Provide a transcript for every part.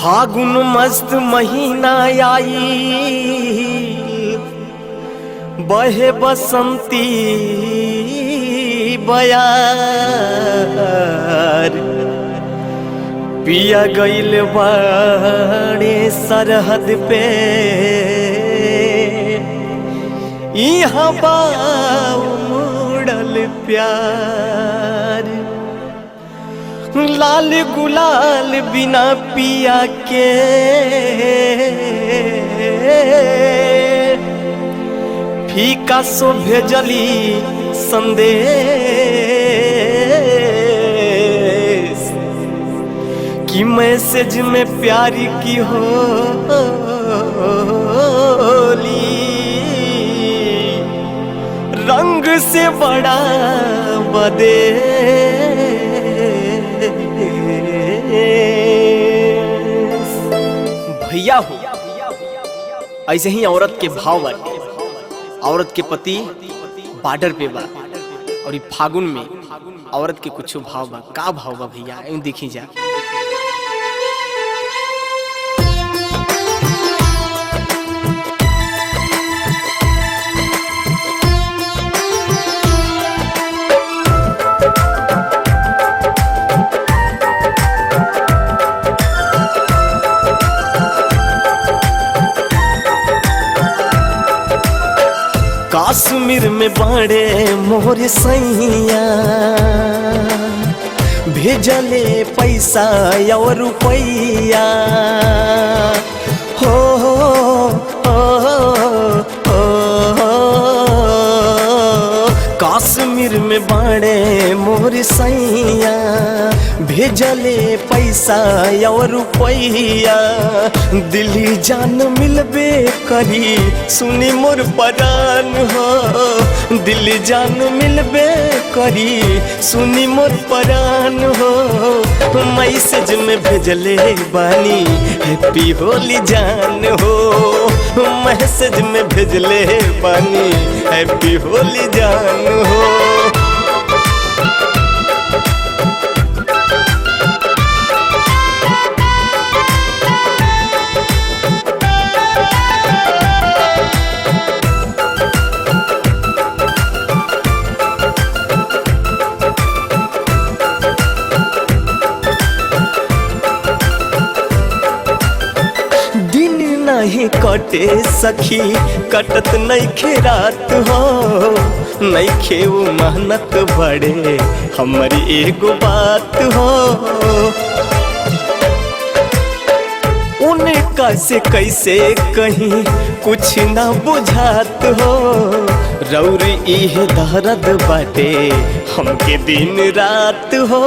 फागुन मस्त महीना आई, बहे बसंती बयार। पिया गइल बाड़े सरहद पे, यहाँ बा मुड़ल प्यार। लाल गुलाल बिना पिया के फीका सो भेजली संदेश कि मैसेज में प्यारी की होली। रंग से बड़ा बदे भैया हो। ऐसे ही औरत के भाव बाटे। औरत के पति बॉर्डर पे बा और ये फागुन में औरत के कुछ भाव बा। का भाव बा भैया, यूं देखी जा। कश्मीर में बाड़े मोर सैया, भेजले पैसा और रुपैया हो, कश्मीर में बाड़े मोर सैया, भेजले पैसा और रुपैया। दिल्ली जान मिलबे करी सुनी मोर परान हो, दिल्ली जान मिलबे करी सुनी मोर परान हो। मैसेज में भेजले बानी हैप्पी होली जान हो, मैसेज में भेजले बानी हैप्पी होली जान हो। नहीं कटे सखी कटत नइखे रात हो, नइखे वो मेहनत बड़े हमारी एगो बात हो। उनका से कैसे कहीं कुछ ना बुझात हो, रौर इहे दर्द बाटे हमके दिन रात हो।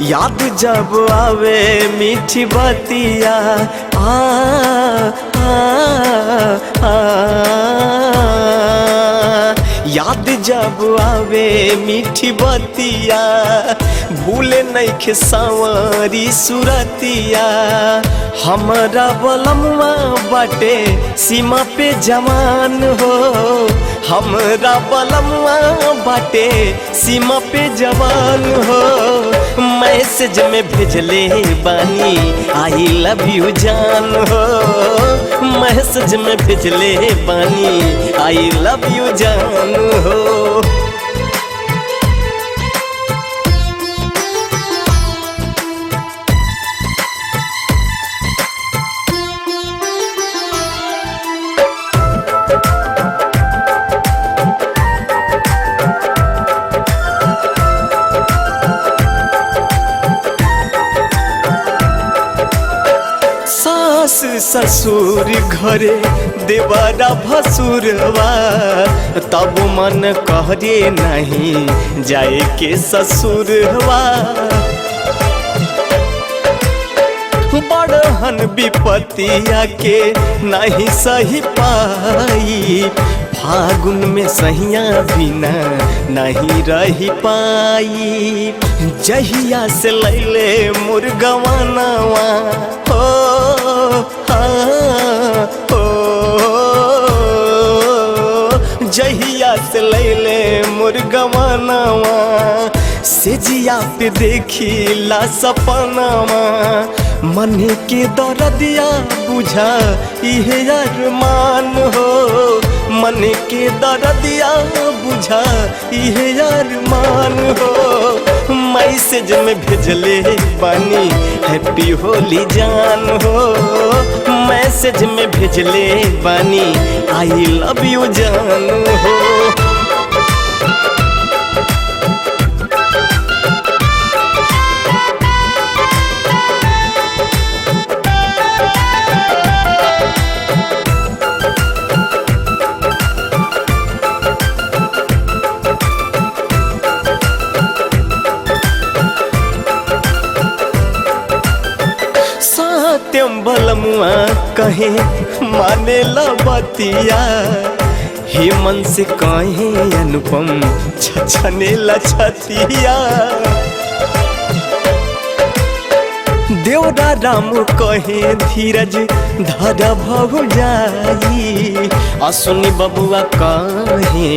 याद जब आवे मीठी बतिया आ, आ, आ, याद जब आवे मीठी बतिया, भूले नइखे सांवरी सुरतिया। हमारा बलमवा बाटे सीमा पे जवान हो, हमरा बलमवा बाटे सीमा पे जवान हो। मैसेज में भेजले बानी आई लव यू जान हो, मैसेज में भेजले बानी आई लव यू जान हो। सास ससुर घरे देवरा भसुरवा, तब मन कहरे नहीं जाए के ससुरवा। बड़हन विपतिया के नहीं सही पाई, फागुन में सहिया बिना नहीं रही पाई। जहिया से लैले मुर्गवानावा हो, जहिया से लैले मुर्गवानावा, से जिया पे देखिला सपनावा, मन के दर्दिया बुझा इहे अरमान हो, मन के दर्दिया बुझा इहे अरमान हो। मैसेज में भेजले बानी हैप्पी होली जान हो, मैसेज में भेजले बानी आई लव यू जान हो। सत्यम बलमुआ कहे माने बतिया, हे मन से कहे अनुपम छछने छतिया। देवरा राम कहे धीरज धर भौजाई, असुनी बबुआ कहे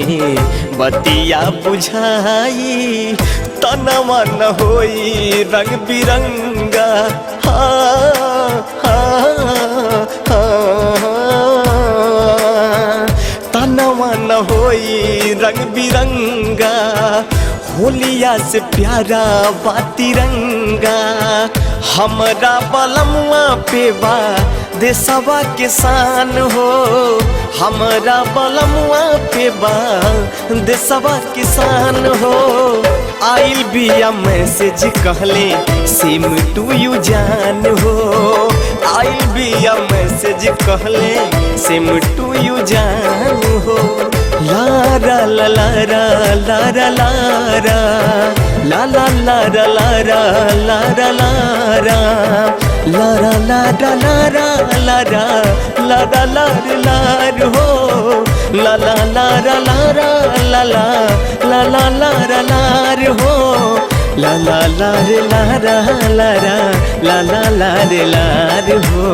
बतिया बुझाई। तनवा न होई रंग बिरंगा, तनवा न होई रंग बिरंगा, होलिया से प्यारा बा तिरंगा। हमरा बलमुआ पे बा देशवा के शान हो, हमरा बलमुआ पे बा देशवा के शान हो। आइल बिया मैसेज कहले सेम टू यू जान हो, आइल बिया मैसेज कहले सेम टू यू जान हो। लारा ला लारा लारा लारा लाला लारा लारा लारा लारा लारा लारा लारा लारा लारा लार लार हो, लाला लारा लारा लाला लाला लारा लार हो, लाला लार लारा लारा लाला लार लार हो।